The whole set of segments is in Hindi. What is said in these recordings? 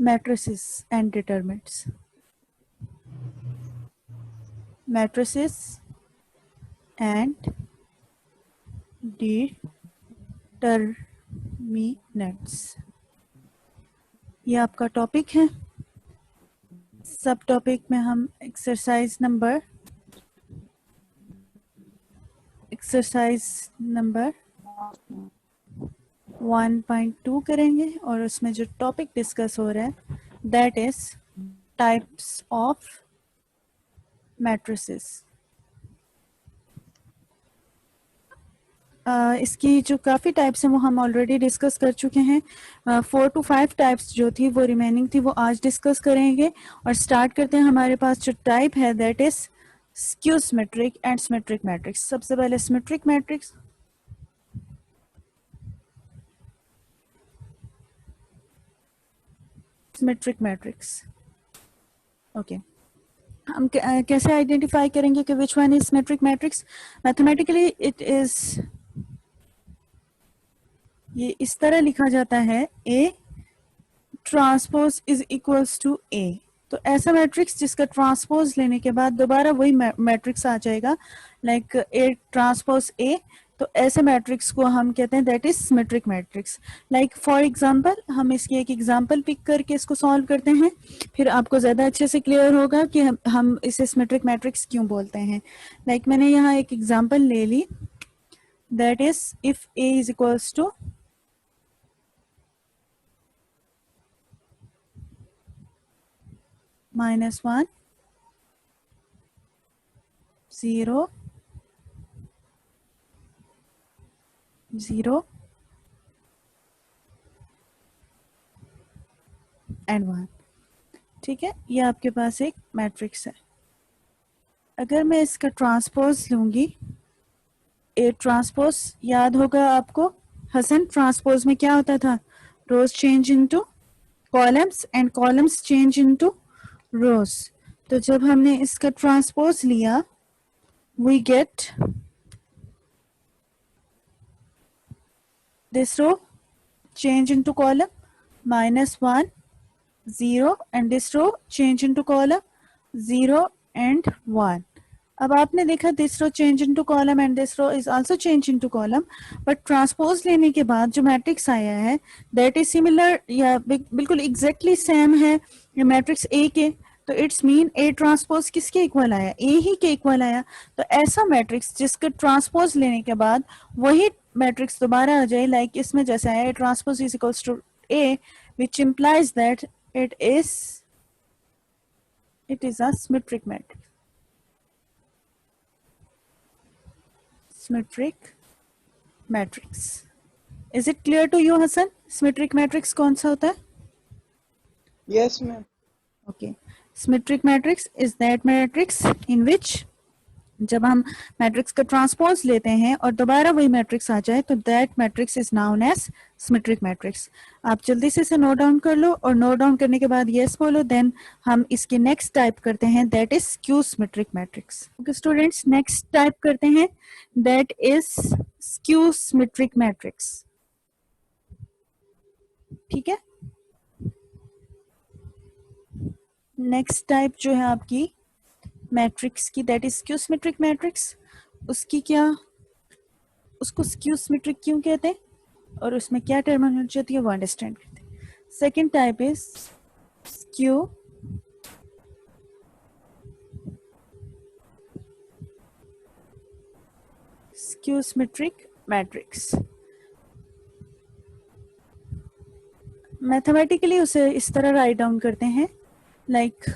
matrices and determinants. Matrices and determinants, ये आपका टॉपिक है। सब टॉपिक में हम एक्सरसाइज नंबर 1.2 करेंगे और उसमें जो टॉपिक डिस्कस हो रहा है that is types of matrices. इसकी जो काफ़ी टाइप्स हैं वो हम ऑलरेडी डिस्कस कर चुके हैं। 4 to 5 टाइप्स जो थी वो रिमेनिंग थी, वो आज डिस्कस करेंगे। और स्टार्ट करते हैं। हमारे पास जो टाइप है that is skew symmetric and symmetric matrix. सबसे पहले symmetric matrix. Symmetric matrix okay, हम कैसे आइडेंटिफाई करेंगे कि which one is symmetric matrix? Mathematically it is, ये इस तरह लिखा जाता है A transpose is equals to A। तो ऐसा मैट्रिक्स जिसका ट्रांसपोज लेने के बाद दोबारा वही मैट्रिक्स आ जाएगा, लाइक A ट्रांसपोज A। तो ऐसे मैट्रिक्स को हम कहते हैं that is symmetric matrix. Like for example, हम इसकी एक एग्जांपल पिक करके इसको सॉल्व करते हैं, फिर आपको ज्यादा अच्छे से क्लियर होगा कि हम इसे सिमेट्रिक मैट्रिक्स क्यों बोलते हैं। लाइक मैंने यहाँ एक एग्जांपल ले ली, that is if A is equals to -1 0 0 and 1। ठीक है, ये आपके पास एक मैट्रिक्स है। अगर मैं इसका ट्रांसपोज लूंगी, ए ट्रांसपोज याद होगा आपको हसन, ट्रांसपोज में क्या होता था? Rows change into columns and columns change into rows. तो जब हमने इसका ट्रांसपोज लिया we get this row change into column -1 0 and this row change into column 0 and 1. अब आपने देखा this row change into column and this row is also change into column, but transpose लेने के बाद जो मैट्रिक्स आया है that is similar या बिल्कुल exactly same है मैट्रिक्स A के। तो इट्स मीन A ट्रांसपोज किसके इक्वल आया? A ही के इक्वल आया। तो ऐसा मैट्रिक्स जिसका ट्रांसपोज लेने के बाद वही मैट्रिक्स दोबारा आ जाए, लाइक इसमें जैसा है A transpose is equals to A, which implies that it is a symmetric matrix. Symmetric matrix. Is it clear to you, Hassan? Symmetric matrix कौन सा होता है? Yes, ma'am. Okay. Symmetric matrix is that matrix in which जब हम मैट्रिक्स का ट्रांसपोज लेते हैं और दोबारा वही मैट्रिक्स आ जाए तो that matrix is known as symmetric matrix. आप जल्दी से इसे नोट डाउन कर लो और नोट डाउन करने के बाद यस बोलो, देन हम इसकी नेक्स्ट टाइप करते हैं that is skew symmetric matrix. Okay students, next type करते हैं that is skew symmetric matrix. ठीक है, नेक्स्ट टाइप जो है आपकी मैट्रिक्स की that is skew symmetric matrix. उसकी क्या, उसको स्क्यू सिमेट्रिक क्यों कहते हैं और उसमें क्या टर्मिनोलॉजी होती है वो अंडरस्टैंड करते हैं। Second type is skew symmetric matrix. Mathematically उसे इस तरह राइट डाउन करते हैं, लाइक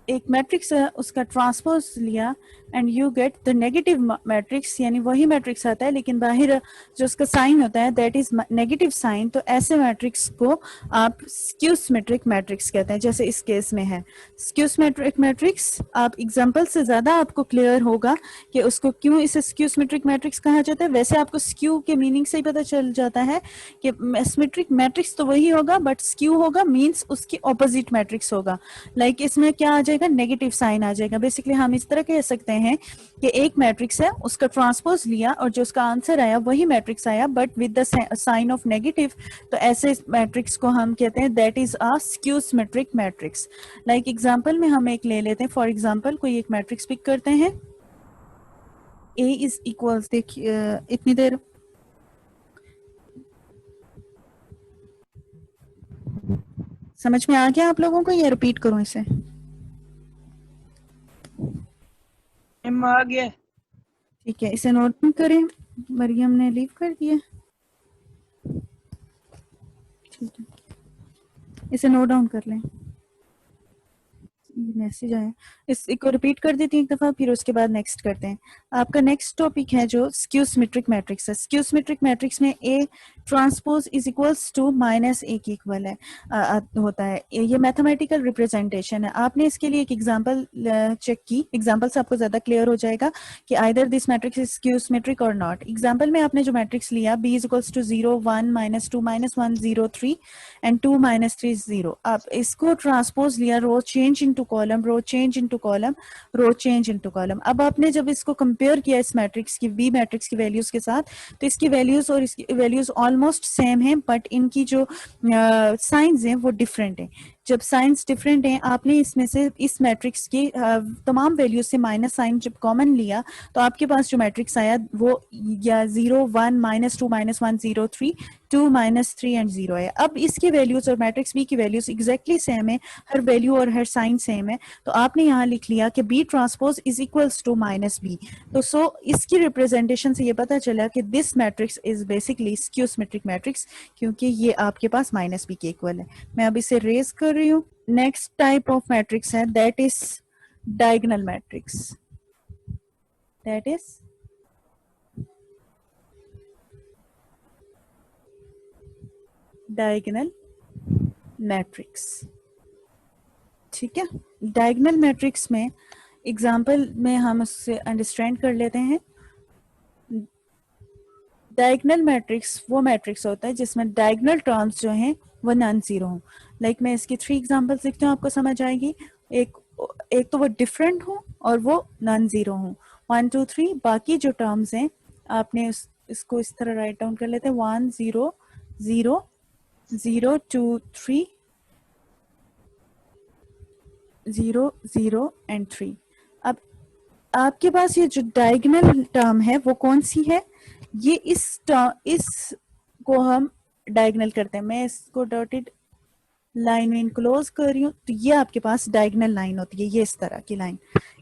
एक मैट्रिक्स है उसका ट्रांसपोज लिया and you get the negative matrix, यानी वही मैट्रिक्स आता है लेकिन बाहर जो उसका साइन होता है दैट इज नेगेटिव साइन। तो ऐसे मैट्रिक्स को आप स्क्यू सिमेट्रिक मैट्रिक्स कहते हैं, जैसे इस केस में है स्क्यू सिमेट्रिक मैट्रिक्स। आप एग्जांपल से ज्यादा आपको क्लियर होगा कि उसको क्यों इसे स्क्यू सिमेट्रिक मैट्रिक्स कहा जाता है। वैसे आपको स्क्यू के मीनिंग से ही पता चल जाता है कि सिमेट्रिक मैट्रिक्स तो वही होगा बट स्क्यू होगा मीन्स उसकी ऑपोजिट मैट्रिक्स होगा। लाइक इसमें क्या आ जाए जाएगा, नेगेटिव साइन आ जाएगा। बेसिकली हम इस तरह कह सकते हैं कि एक मैट्रिक्स है, उसका ट्रांसपोज लिया और जो उसका आंसर आया वही मैट्रिक्स आया but with the sign of negative, तो ऐसे मैट्रिक्स को हम कहते हैं that is a skew symmetric matrix. Like example में हम एक ले लेते हैं, फॉर एग्जांपल कोई एक मैट्रिक्स पिक करते हैं, ए इज इक्वल्स, देखिए इतनी देर समझ में आ गया आप लोगों को, या रिपीट करूं इसे? मैम आ गया। ठीक है, इसे नोट करें, मरियम ने लीव कर दिया। ठीक है, इसे नोट डाउन कर लें, मैसेज आया, इसको रिपीट कर देती हूँ एक दफा, फिर उसके बाद नेक्स्ट करते हैं। आपका नेक्स्ट टॉपिक है जो स्क्यू सिमेट्रिक मैट्रिक्स है। स्क्यू सिमेट्रिक मैट्रिक्स में A transpose is equals to minus A के इक्वल है, होता है। ये मैथमेटिकल रिप्रेजेंटेशन है। आपने इसके लिए एक एग्जांपल चेक की, एग्जांपल से आपको ज्यादा क्लियर हो जाएगा कि either this matrix is skew symmetric और नॉट। एग्जांपल में आपने जो मैट्रिक्स लिया B is equals to 0 1 -2 -1 0 3 and 2 -3 0, आप इसको ट्रांसपोज लिया, row change into column, row change into column, row change into column. अब आपने जब इसको कंपेयर किया इस मैट्रिक्स की, बी मैट्रिक्स की वैल्यूज के साथ, तो इसकी वैल्यूज और इसकी वैल्यूज ऑलमोस्ट सेम हैं बट इनकी जो साइंस हैं वो डिफरेंट हैं। जब साइंस डिफरेंट हैं, आपने इसमें से इस मैट्रिक्स की तमाम वैल्यूज से माइनस साइन जब कॉमन लिया, तो आपके पास जो मैट्रिक्स आया वो या 0 1 -2 -1 0 3 2 -3 एंड 0 है। अब इसकी वैल्यूज और मैट्रिक्स बी की वैल्यूज एग्जैक्टली सेम है, हर वैल्यू और हर साइन सेम है, तो आपने यहाँ लिख लिया कि B transpose is equals to minus B. तो सो इसकी रिप्रेजेंटेशन से ये पता चला कि this matrix is basically skew symmetric matrix, क्योंकि ये आपके पास माइनस बी के इक्वल है। मैं अब इसे रेज कर रही हूँ। नेक्स्ट टाइप ऑफ मैट्रिक्स है that is diagonal matrix, that is diagonal matrix. ठीक है, डायगोनल मैट्रिक्स में एग्जांपल में हम उससे अंडरस्टैंड कर लेते हैं। डायगोनल मैट्रिक्स वो मैट्रिक्स होता है जिसमें डायगोनल टर्म्स जो हैं वो नॉन जीरो हों। लाइक मैं इसकी 3 एग्जांपल्स लिखती हूँ, आपको समझ आएगी। एक एक तो वो डिफरेंट हो और वो नॉन जीरो हो। 1 2 3, बाकी जो टर्म्स हैं आपने इसको इस तरह राइट डाउन कर लेते हैं, 1 0 0 0 2 3 0 0 एंड 3। अब आपके पास ये जो डायगोनल टर्म है वो कौन सी है? ये इस को हम डायगोनल करते हैं। मैं इसको डॉटेड लाइन में इनक्लोज कर रही हूँ, तो ये आपके पास डायगोनल लाइन होती है, ये इस तरह की लाइन।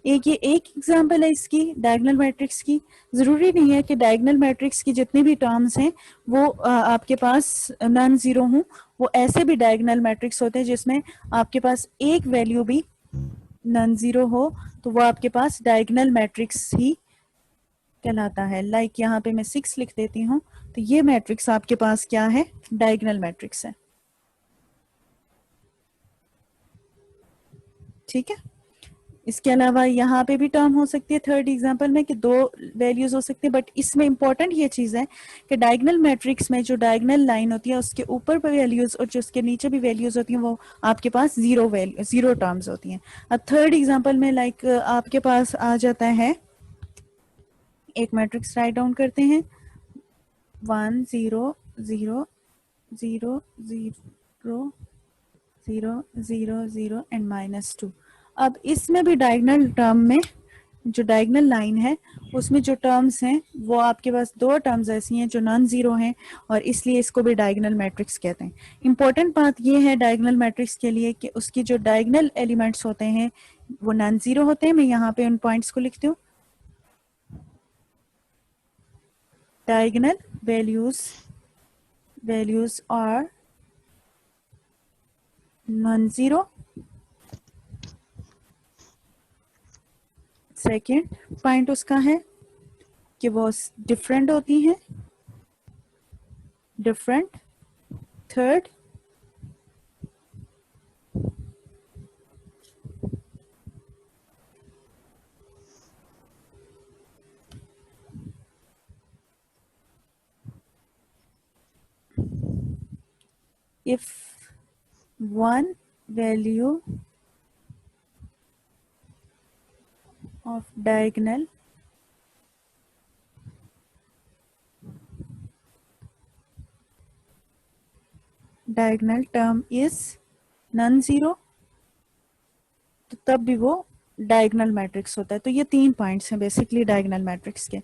ये एक एग्जांपल है इसकी डायगोनल मैट्रिक्स की। जरूरी नहीं है कि डायगोनल मैट्रिक्स की जितने भी टर्म्स हैं वो आपके पास नॉन जीरो हों। वो ऐसे भी डायगोनल मैट्रिक्स होते हैं जिसमें आपके पास एक वैल्यू भी नॉन जीरो हो, तो वो आपके पास डायगोनल मैट्रिक्स ही कहलाता है। लाइक यहाँ पे मैं 6 लिख देती हूँ, तो ये मैट्रिक्स आपके पास क्या है? डायगोनल मैट्रिक्स है। ठीक है, इसके अलावा यहाँ पे भी टर्म हो सकती है थर्ड एग्जांपल में कि 2 वैल्यूज हो सकती है, बट इसमें इंपॉर्टेंट ये चीज है कि डायगोनल मैट्रिक्स में जो डायगोनल लाइन होती है उसके ऊपर भी वैल्यूज और जो उसके नीचे भी वैल्यूज होती हैं वो आपके पास जीरो टर्म्स होती हैं। अब थर्ड एग्जांपल में लाइक आपके पास आ जाता है, एक मैट्रिक्स राइट डाउन करते हैं, 1 0 0 0 0 0 0 0 एंड -2। अब इसमें भी डायगोनल टर्म में जो डायगोनल लाइन है उसमें जो टर्म्स हैं वो आपके पास 2 टर्म्स ऐसी हैं जो नॉन जीरो हैं, और इसलिए इसको भी डायगोनल मैट्रिक्स कहते हैं। इंपॉर्टेंट बात ये है डायगोनल मैट्रिक्स के लिए कि उसकी जो डायगोनल एलिमेंट्स होते हैं वो नॉन जीरो होते हैं। मैं यहाँ पे उन पॉइंट्स को लिखती हूँ। diagonal values are non-zero। Second point उसका है कि वो डिफरेंट होती हैं, different. Third, if one value of diagonal term is non-zero, तो तब भी वो डायगोनल मैट्रिक्स होता है। तो ये 3 पॉइंट्स हैं बेसिकली डायगोनल मैट्रिक्स के,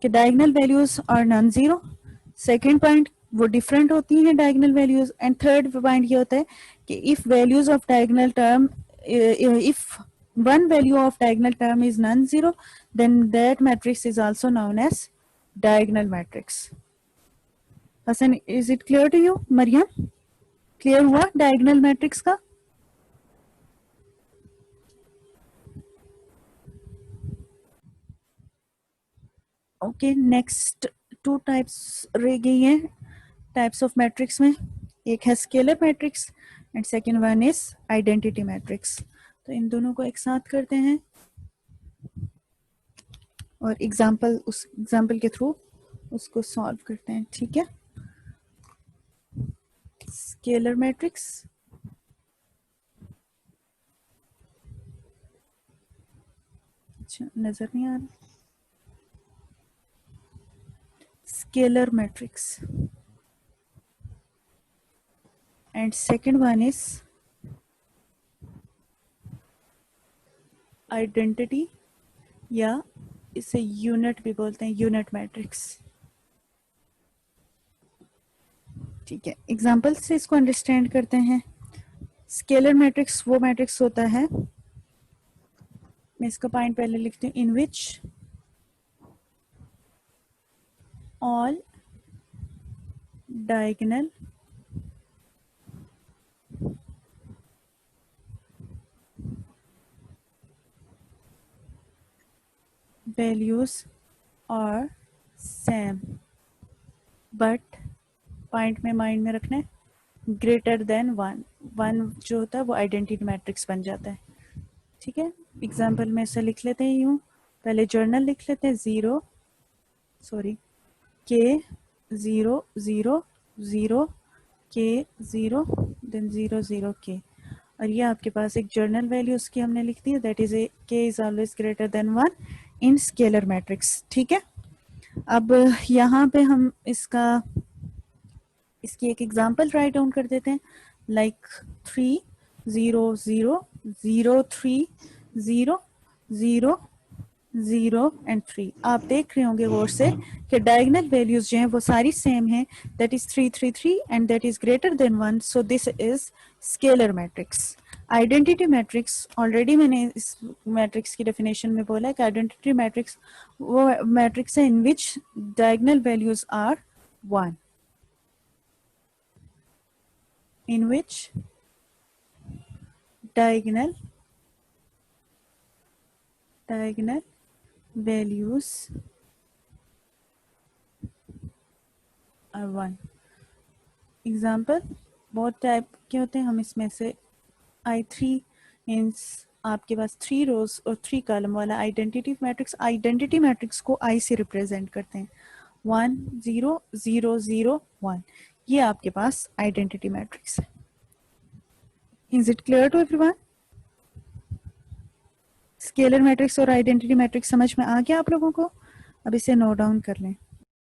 कि diagonal values are non zero, second point वो डिफरेंट होती हैं diagonal values, and third point ये होता है कि if values of diagonal term, if one value of diagonal term is non-zero, then that matrix is also known as diagonal matrix. Hasan, is it clear to you? Maryam, clear हुआ diagonal matrix का? ओके, नेक्स्ट 2 टाइप्स रह गई हैं टाइप्स ऑफ मैट्रिक्स में, एक है scalar matrix and second one is identity matrix. तो इन दोनों को एक साथ करते हैं और उस एग्जाम्पल के थ्रू उसको सॉल्व करते हैं, ठीक है। स्केलर मैट्रिक्स, अच्छा नजर नहीं आ रहा, scalar matrix and second one is identity, या इसे यूनिट भी बोलते हैं, यूनिट मैट्रिक्स, ठीक है। एग्जाम्पल से इसको अंडरस्टैंड करते हैं। स्केलर मैट्रिक्स वो मैट्रिक्स होता है, मैं इसका पॉइंट पहले लिखती हूँ, in which all diagonal values are same, but point में माइंड में रखना है ग्रेटर देन 1, 1 जो होता है वो आइडेंटिटी मैट्रिक्स बन जाता है, ठीक है। एग्जाम्पल में ऐसा लिख लेते हैं, यूं पहले जर्नल लिख लेते हैं, के 0 0 0 के 0 देन 0 0 के, और ये आपके पास एक जर्नल वैल्यू उसकी हमने लिख दी है, दैट इज के is always greater than 1 in scalar matrix, ठीक है। अब यहाँ पे हम इसकी एक एग्जांपल राइट डाउन कर देते हैं, लाइक 3 0 0 0 3 0 0 0 एंड 3। आप देख रहे होंगे गौर से कि डायगोनल वैल्यूज जो हैं वो सारी सेम हैं, that is 3 3 3 and that is greater than 1, so this is scalar matrix. Identity matrix, already मैंने इस मैट्रिक्स की डेफिनेशन में बोला है कि आइडेंटिटी मैट्रिक्स वो मैट्रिक्स है in which diagonal values are 1, in which diagonal values are 1। Example बहुत टाइप के होते हैं, हम इसमें से I3 मीन्स आपके पास 3 रोज और 3 कॉलम वाला आइडेंटिटी मैट्रिक्स को I से रिप्रेजेंट करते हैं, 1 0 0 0 1, ये आपके पास आइडेंटिटी मैट्रिक्स है। Is it clear to everyone? Scalar matrix और आइडेंटिटी मैट्रिक्स समझ में आ गया आप लोगों को? अब इसे नोट डाउन कर लें।